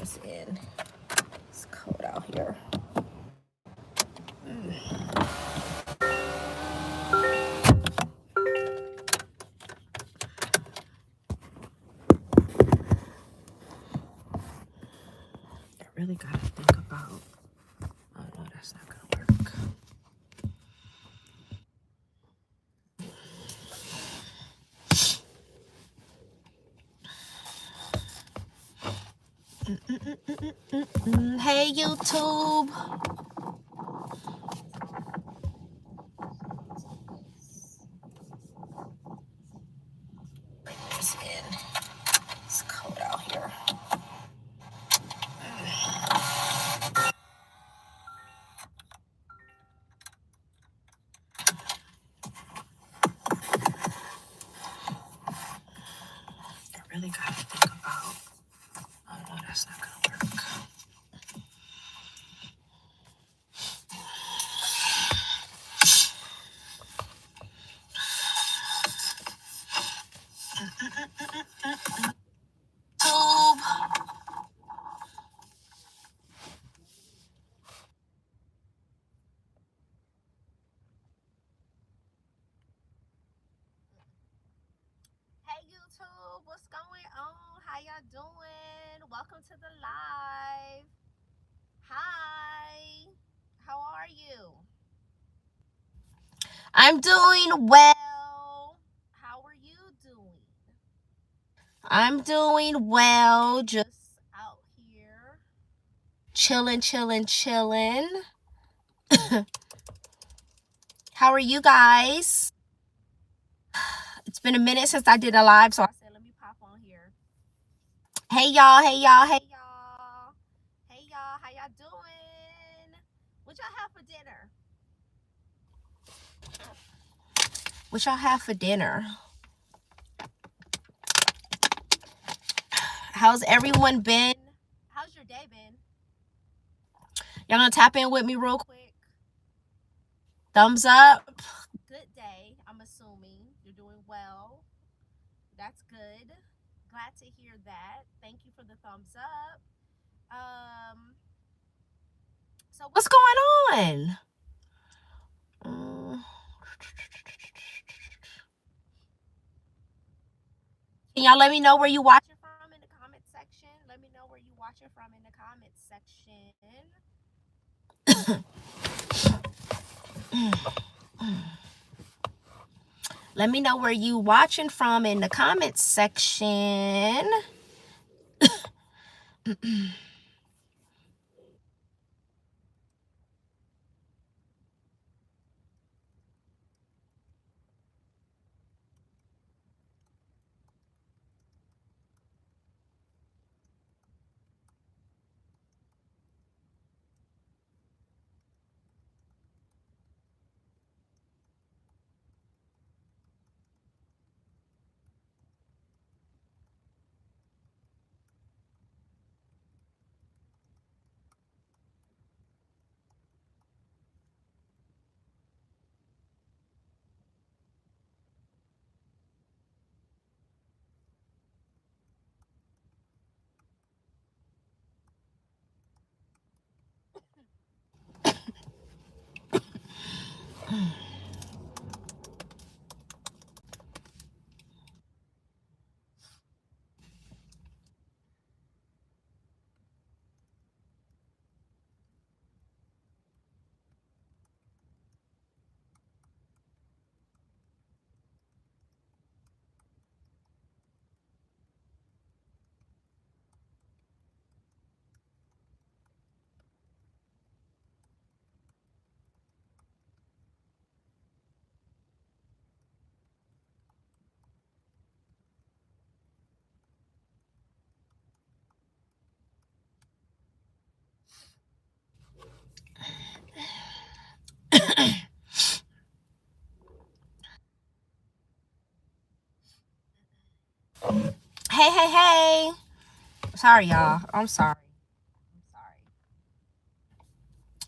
this in. It's cold out here. I really gotta think about. Oh no, that's not gonna work. Hey YouTube. Bring this in. It's cold out here. I really gotta think about. Oh no, that's not gonna work. Hey YouTube, what's going on? How y'all doing? Welcome to the live. Hi, how are you? I'm doing well. How are you doing? I'm doing well, just out here. Chilling. How are you guys? It's been a minute since I did a live, so I said let me pop on here. Hey y'all, hey y'all, hey y'all. Hey y'all, how y'all doing? What y'all have for dinner? What y'all have for dinner? How's everyone been? How's your day been? Y'all gonna tap in with me real quick? Thumbs up. Good day, I'm assuming. You're doing well. That's good. Glad to hear that. Thank you for the thumbs up. So what's going on? Can y'all let me know where you watching from in the comment section? Let me know where you watching from in the comment section. Let me know where you watching from in the comment section. Hey. Sorry, y'all. I'm sorry.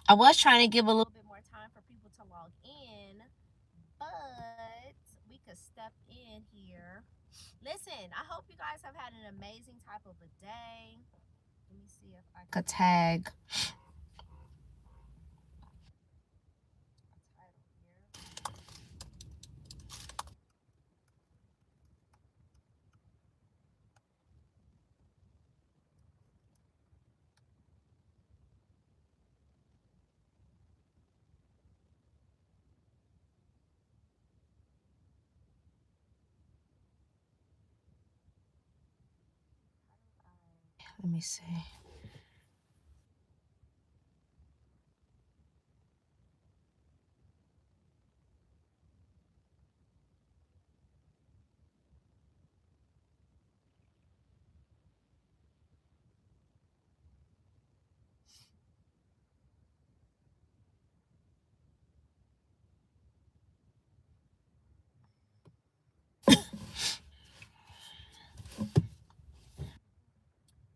I was trying to give a little bit more time for people to log in, but we could step in here. Listen, I hope you guys have had an amazing type of a day. Let me see if I could tag a title here. Let me see.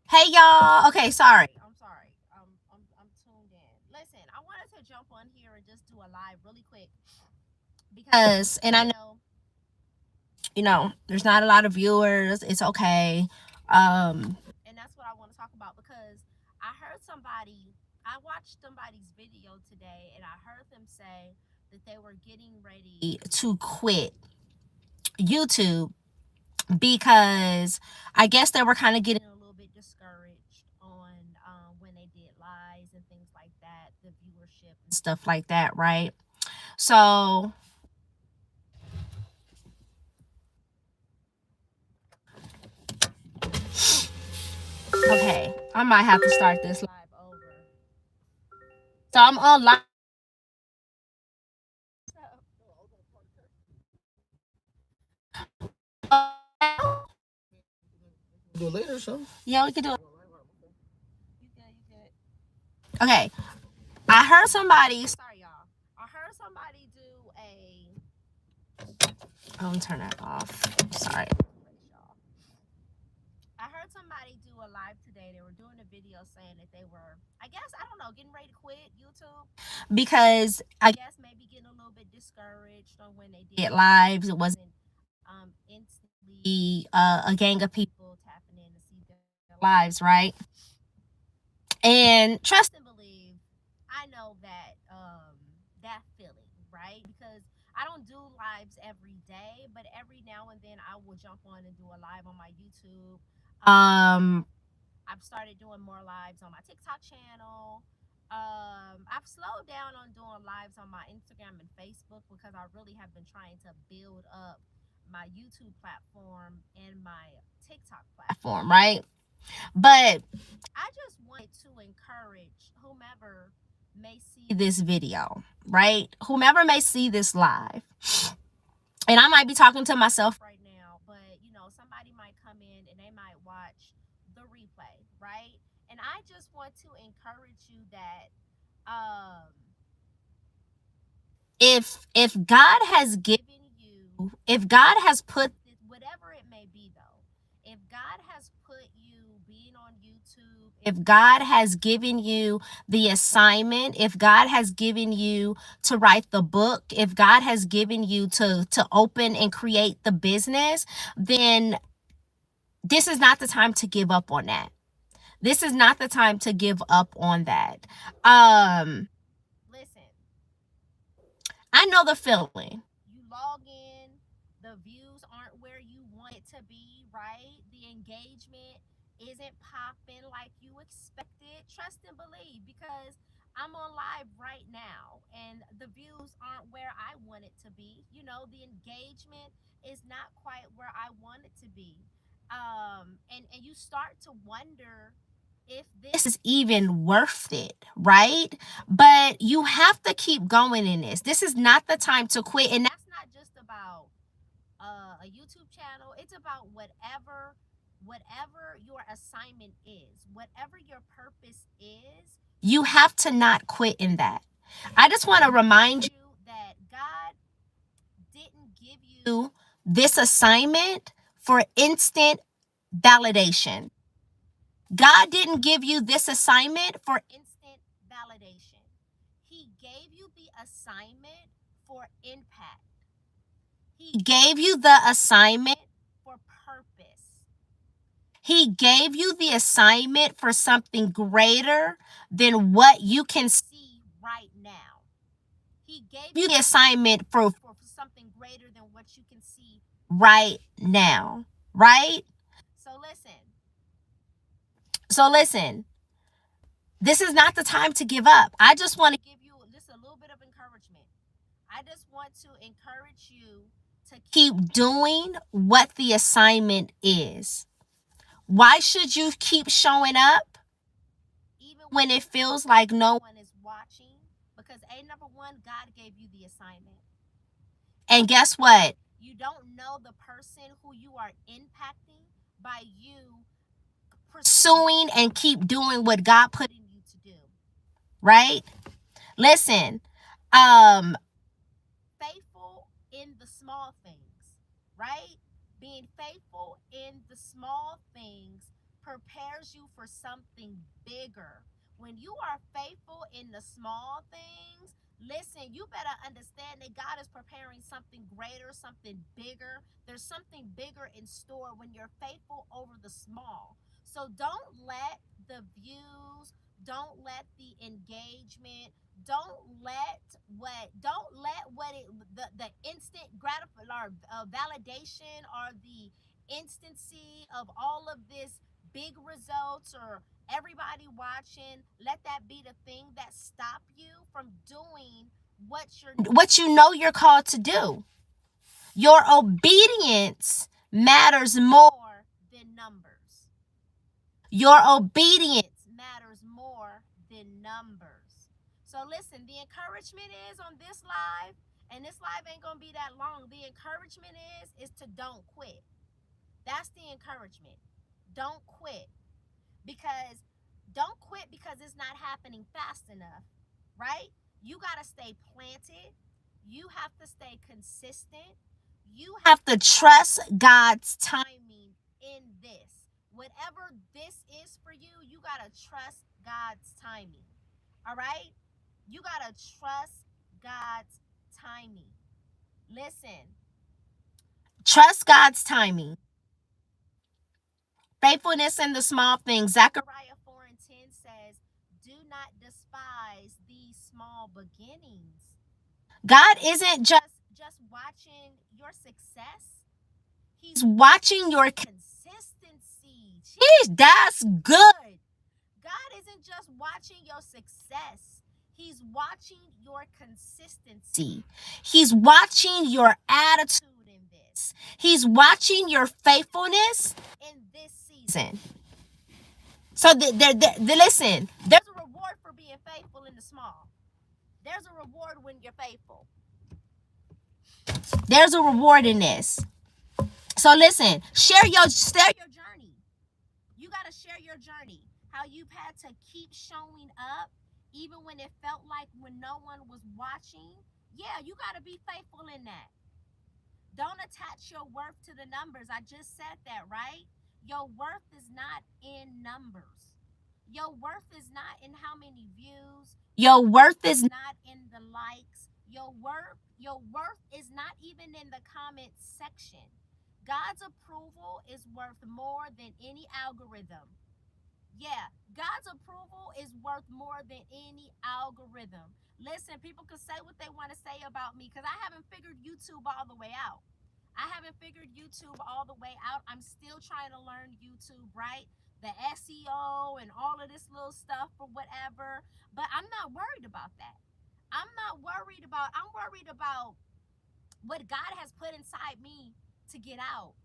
Hey y'all. Okay, sorry. I'm sorry. I'm tuned in. Listen, I wanted to jump on here and just do a live really quick because, and I know, there's not a lot of viewers. It's okay. And that's what I want to talk about because I watched somebody's video today and I heard them say that they were getting ready to quit YouTube because I guess they were kind of getting a little bit discouraged on when they did lives and things like that, the viewership and stuff like that, right? So, okay, I might have to start this live over. So I'm on live. Do it later or something? Yeah, we can do it. You good, you good. Okay. I heard somebody, sorry y'all. I heard somebody do I'm gonna turn that off. Sorry. I heard somebody do a live today. They were doing a video saying that they were, I guess, I don't know, getting ready to quit YouTube because I guess maybe getting a little bit discouraged on when they did lives. It wasn't instantly a gang of people tapping in to see their lives, right? And trust and believe, I know that feeling, right? Because I don't do lives every day, but every now and then I will jump on and do a live on my YouTube. I've started doing more lives on my TikTok channel. I've slowed down on doing lives on my Instagram and Facebook because I really have been trying to build up my YouTube platform and my TikTok platform, right? But I just wanted to encourage whomever may see this video, right? Whomever may see this live. And I might be talking to myself right now, but somebody might come in and they might watch the replay, right? And I just want to encourage you that if God has given you, if God has put whatever it may be though, if God has put you being on YouTube, if God has given you the assignment, if God has given you to write the book, if God has given you to open and create the business, then this is not the time to give up on that. This is not the time to give up on that. Listen, I know the feeling. You log in, the views aren't where you want it to be, right? The engagement isn't popping like you expected. Trust and believe because I'm on live right now and the views aren't where I want it to be. The engagement is not quite where I want it to be. And you start to wonder if this is even worth it, right? But you have to keep going in this. This is not the time to quit. And that's not just about a YouTube channel. It's about whatever your assignment is, whatever your purpose is, you have to not quit in that. I just want to remind you that God didn't give you this assignment for instant validation. God didn't give you this assignment for instant validation. He gave you the assignment for impact. He gave you the assignment for purpose. He gave you the assignment for something greater than what you can see right now. He gave you the assignment for something greater than what you can see right now. Right? So listen. So listen. This is not the time to give up. I just want to give you just a little bit of encouragement. I just want to encourage you to keep doing what the assignment is. Why should you keep showing up even when it feels like no one is watching? Because number one, God gave you the assignment. And guess what? You don't know the person who you are impacting by you pursuing and keep doing what God put in you to do. Right? Listen, faithful in the small things, right? Being faithful in the small things prepares you for something bigger. When you are faithful in the small things, listen, you better understand that God is preparing something greater, something bigger. There's something bigger in store when you're faithful over the small. So don't let the views, don't let the engagement, don't let what the instant gratification or validation or the instancy of all of this big results or everybody watching, let that be the thing that stop you from doing what you know you're called to do. Your obedience matters more than numbers. Your obedience matters more than numbers. So listen, the encouragement is on this live, and this live ain't gonna be that long. The encouragement is to don't quit. That's the encouragement. Don't quit. Because don't quit because it's not happening fast enough, right? You gotta stay planted. You have to stay consistent. You have to trust God's timing in this. Whatever this is for you, you gotta trust God's timing. All right? You gotta trust God's timing. Listen, trust God's timing. Faithfulness in the small things. Zechariah 4:10 says, do not despise these small beginnings. God isn't just watching your success. He's watching your consistency. Jeez, that's good. God isn't just watching your success. He's watching your consistency. He's watching your attitude in this. He's watching your faithfulness in this season. So listen, there's a reward for being faithful in the small. There's a reward when you're faithful. There's a reward in this. So listen, share your journey. You got to share your journey. How you've had to keep showing up even when it felt like when no one was watching. Yeah, you got to be faithful in that. Don't attach your worth to the numbers. I just said that, right? Your worth is not in numbers. Your worth is not in how many views. Your worth is not in the likes. Your worth is not even in the comment section. God's approval is worth more than any algorithm. Yeah, God's approval is worth more than any algorithm. Listen, people can say what they want to say about me because I haven't figured YouTube all the way out. I haven't figured YouTube all the way out. I'm still trying to learn YouTube, right? The SEO and all of this little stuff or whatever. But I'm not worried about that. I'm worried about what God has put inside me to get out.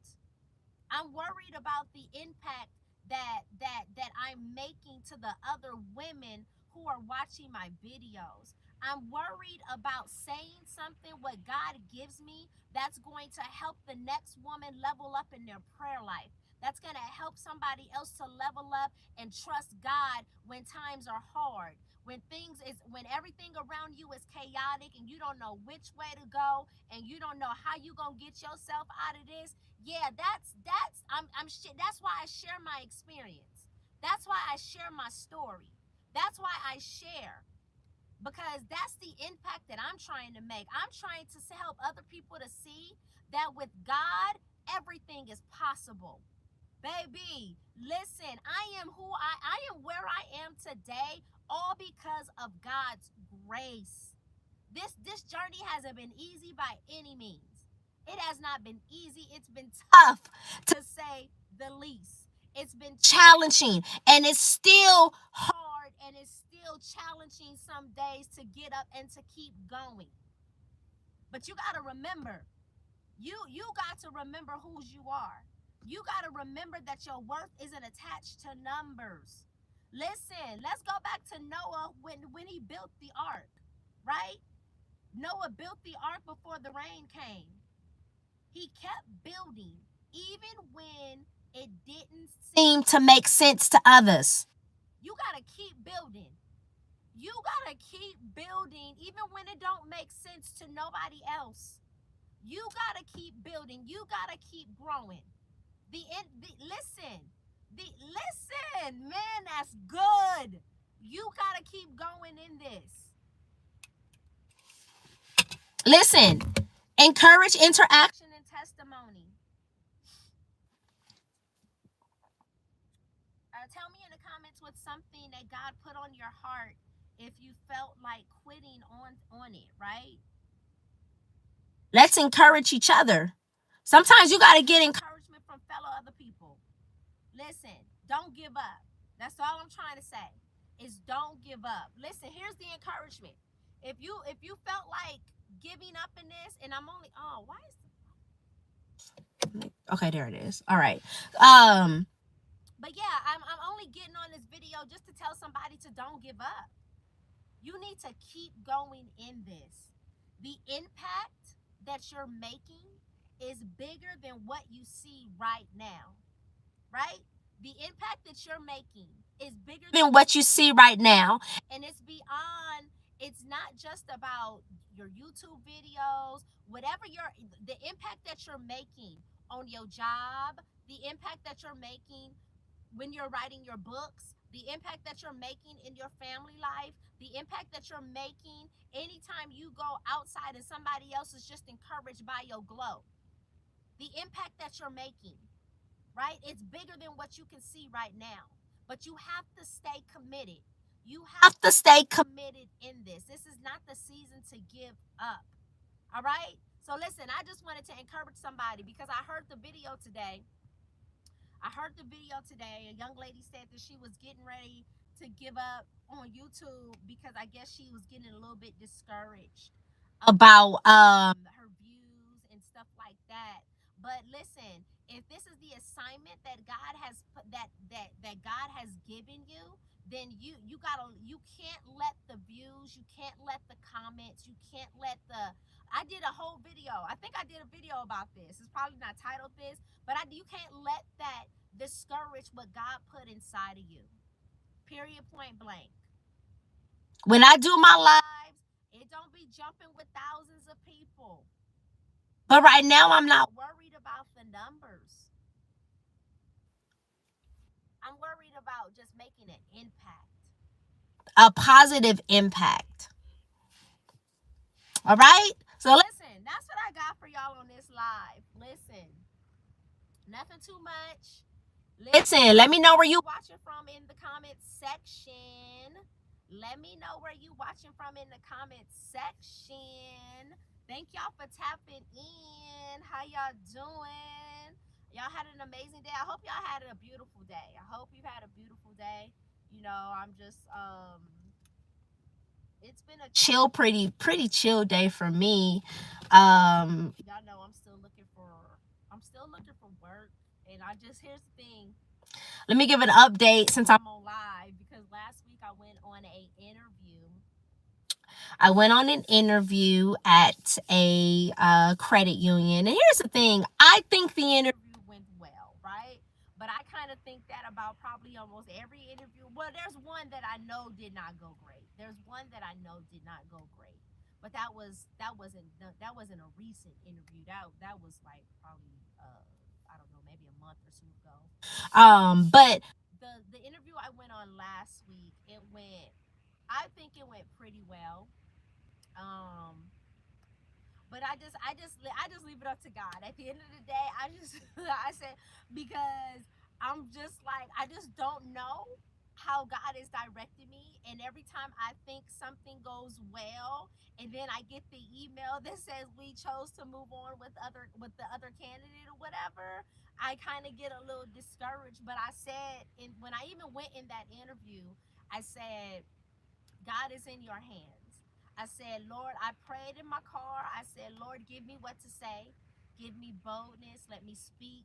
I'm worried about the impact that I'm making to the other women who are watching my videos. I'm worried about saying something what God gives me that's going to help the next woman level up in their prayer life. That's going to help somebody else to level up and trust God when times are hard. When everything around you is chaotic and you don't know which way to go and you don't know how you going to get yourself out of this. Yeah, that's why I share my experience. That's why I share my story. That's why I share, because that's the impact that I'm trying to make. I'm trying to help other people to see that with God, everything is possible. Baby, listen, I am where I am today, all because of God's grace. This journey hasn't been easy by any means. It has not been easy. It's been tough, to say the least. It's been challenging, and it's still hard, and it's still challenging some days to get up and to keep going. But you got to remember, you got to remember whose you are. You got to remember that your worth isn't attached to numbers. Listen, let's go back to Noah when he built the ark, right? Noah built the ark before the rain came. He kept building even when it didn't seem to make sense to others. You got to keep building. You got to keep building even when it don't make sense to nobody else. You got to keep building. You got to keep growing. Listen, man, that's good. You got to keep going in this. Listen, encourage interaction and testimony. Tell me in the comments what's something that God put on your heart if you felt like quitting on it, right? Let's encourage each other. Sometimes you got to get encouragement from fellow other people. Listen, don't give up. That's all I'm trying to say is don't give up. Listen, here's the encouragement. If you felt like giving up in this, and I'm only why is okay, there it is. All right. But yeah, I'm only getting on this video just to tell somebody to don't give up. You need to keep going in this. The impact that you're making is bigger than what you see right now, right? The impact that you're making is bigger than what you see right now. And it's beyond, it's not just about your YouTube videos, whatever the impact that you're making on your job, the impact that you're making when you're writing your books, the impact that you're making in your family life, the impact that you're making anytime you go outside and somebody else is just encouraged by your glow. The impact that you're making, right? It's bigger than what you can see right now. But you have to stay committed. You have to stay committed in this. This is not the season to give up. All right? So listen, I just wanted to encourage somebody because I heard the video today. A young lady said that she was getting ready to give up on YouTube because I guess she was getting a little bit discouraged about her views and stuff like that. But listen, if this is the assignment that God has put, that God has given you, then you can't let the views, you can't let the comments, you can't let the I did a whole video. I think I did a video about this. It's probably not titled this, but you can't let that discourage what God put inside of you. Period, point blank. When I do my lives, it don't be jumping with thousands of people. But right now, I'm not worried about the numbers. I'm worried about just making an impact, a positive impact. All right? So listen, that's what I got for y'all on this live. Listen, nothing too much. Listen, let me know where you watching from in the comments section. Let me know where you watching from in the comments section. Thank y'all for tapping in. How y'all doing? Y'all had an amazing day. I hope y'all had a beautiful day. I hope you've had a beautiful day. You know, I'm just it's been a chill, pretty chill day for me. Y'all know I'm still looking for work. And here's the thing. Let me give an update since I'm on live because last week I went on an interview. At a credit union. And here's the thing. I think the interview went well, right? But I kind of think that about probably almost every interview. Well, there's one that I know did not go great. But that wasn't a recent interview. That was like probably I don't know, maybe a month or two ago. But the interview I went on last week, I think it went pretty well. But I just leave it up to God. At the end of the day, I said, because I'm just like, I just don't know how God is directing me. And every time I think something goes well, and then I get the email that says we chose to move on with the other candidate or whatever, I kind of get a little discouraged. But I said, when I even went in that interview, I said, God is in your hands. I said, Lord, I prayed in my car. I said, Lord, give me what to say. Give me boldness. Let me speak.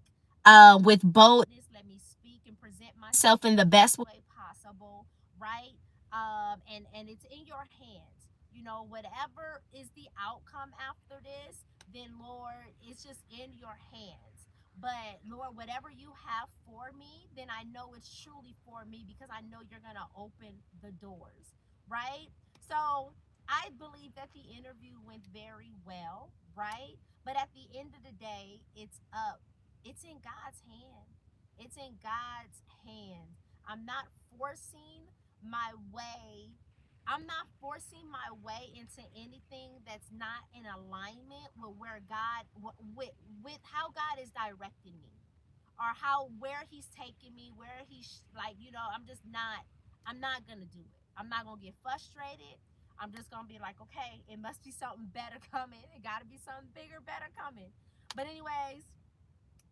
With boldness, let me speak and present myself in the best way possible, right? And it's in your hands. You know, whatever is the outcome after this, then Lord, it's just in your hands. But Lord, whatever you have for me, then I know it's truly for me because I know you're going to open the doors, right? So I believe that the interview went very well, right? But at the end of the day, it's up. It's in God's hand. It's in God's hand. I'm not forcing my way. I'm not forcing my way into anything that's not in alignment with where God with how God is directing me, or how where he's taking me, where he's like, I'm not gonna do it. I'm not gonna get frustrated. I'm just gonna be like, okay, it must be something better coming. It gotta be something bigger, better coming. But anyways,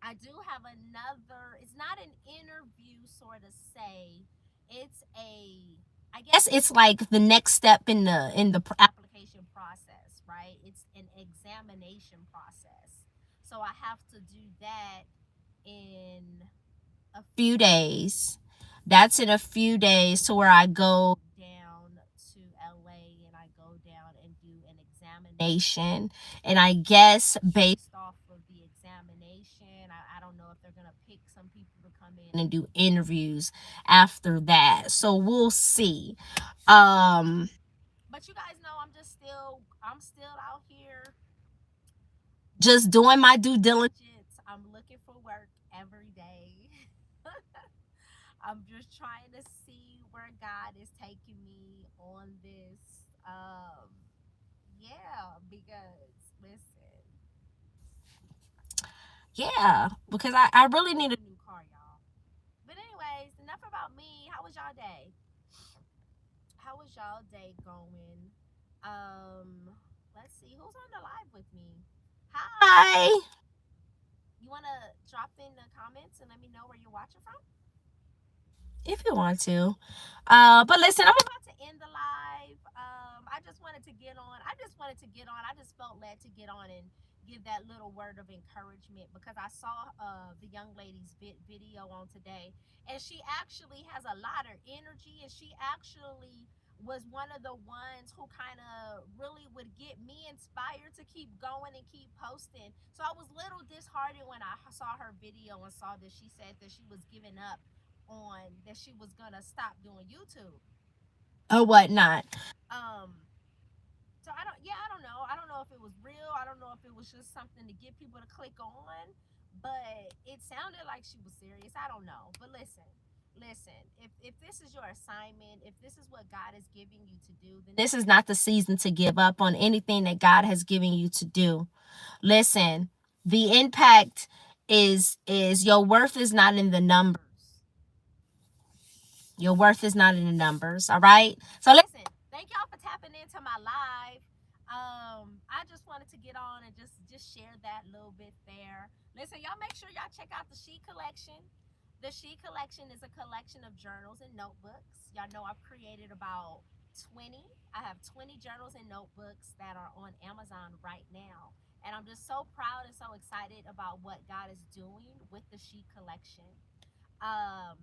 I do have another, it's not an interview sort of say. It's a, I guess it's like the next step in the application process, right? It's an examination process. So I have to do that in a few days. That's in a few days, to where I go down to LA and I go down and do an examination. And I guess based off of the examination, I don't know if they're going to pick some people to come in and do interviews after that. So we'll see. But you guys know I'm still out here just doing my due diligence. I'm looking for work every day. I'm just trying to see where God is taking me on this. Yeah, because listen, yeah, because I really need a new car, y'all. But anyways, enough about me. How was y'all day? How was y'all day going? Let's see who's on the live with me. Hi. You wanna drop in the comments and let me know where you're watching from? If you want to. But listen, I'm about to end the live. I just wanted to get on. I just wanted to get on. I just felt led to get on and give that little word of encouragement because I saw the young lady's video on today, and she actually has a lot of energy, and she actually was one of the ones who kind of really would get me inspired to keep going and keep posting. So I was a little disheartened when I saw her video and saw that she said that she was giving up on, that she was gonna stop doing YouTube or whatnot. Um, so I don't know. I don't know if it was real. I don't know if it was just something to get people to click on, but it sounded like she was serious. I don't know. But listen, if this is your assignment, if this is what God is giving you to do, then this is not the season to give up on anything that God has given you to do. Listen, the impact is your worth is not in the numbers. Your worth is not in the numbers. All right. So listen, thank y'all for tapping into my live. I just wanted to get on and just share that little bit there. Listen, y'all make sure y'all check out the She Collection. The She Collection is a collection of journals and notebooks. Y'all know I've created about 20. I have 20 journals and notebooks that are on Amazon right now. And I'm just so proud and so excited about what God is doing with the She Collection. Um,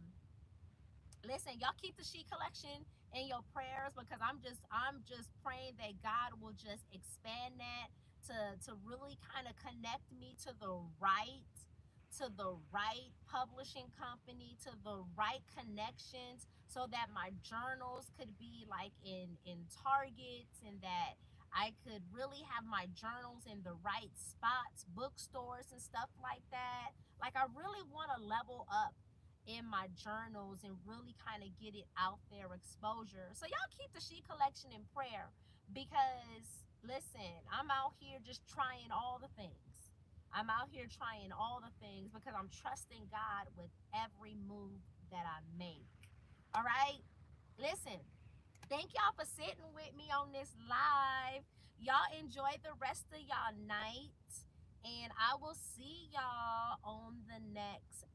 Listen, y'all keep the She Collection in your prayers because I'm just praying that God will just expand that to really kind of connect me to the right publishing company, to the right connections, so that my journals could be like in Targets, and that I could really have my journals in the right spots, bookstores and stuff like that. Like, I really want to level up in my journals and really kind of get it out there, exposure. So y'all keep the She Collection in prayer because listen, I'm out here just trying all the things. I'm out here trying all the things because I'm trusting God with every move that I make. All right? Listen, thank y'all for sitting with me on this live. Y'all enjoy the rest of y'all night. And I will see y'all on the next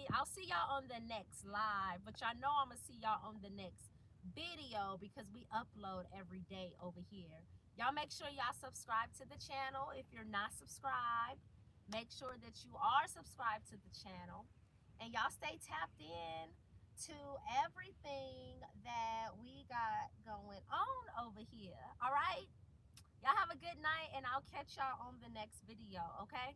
I'll see y'all on the next live. But y'all know I'm gonna see y'all on the next video because we upload every day over here. Y'all make sure y'all subscribe to the channel if you're not subscribed. Make sure that you are subscribed to the channel. And y'all stay tapped in to everything that we got going on over here. All right? Y'all have a good night, and I'll catch y'all on the next video, okay?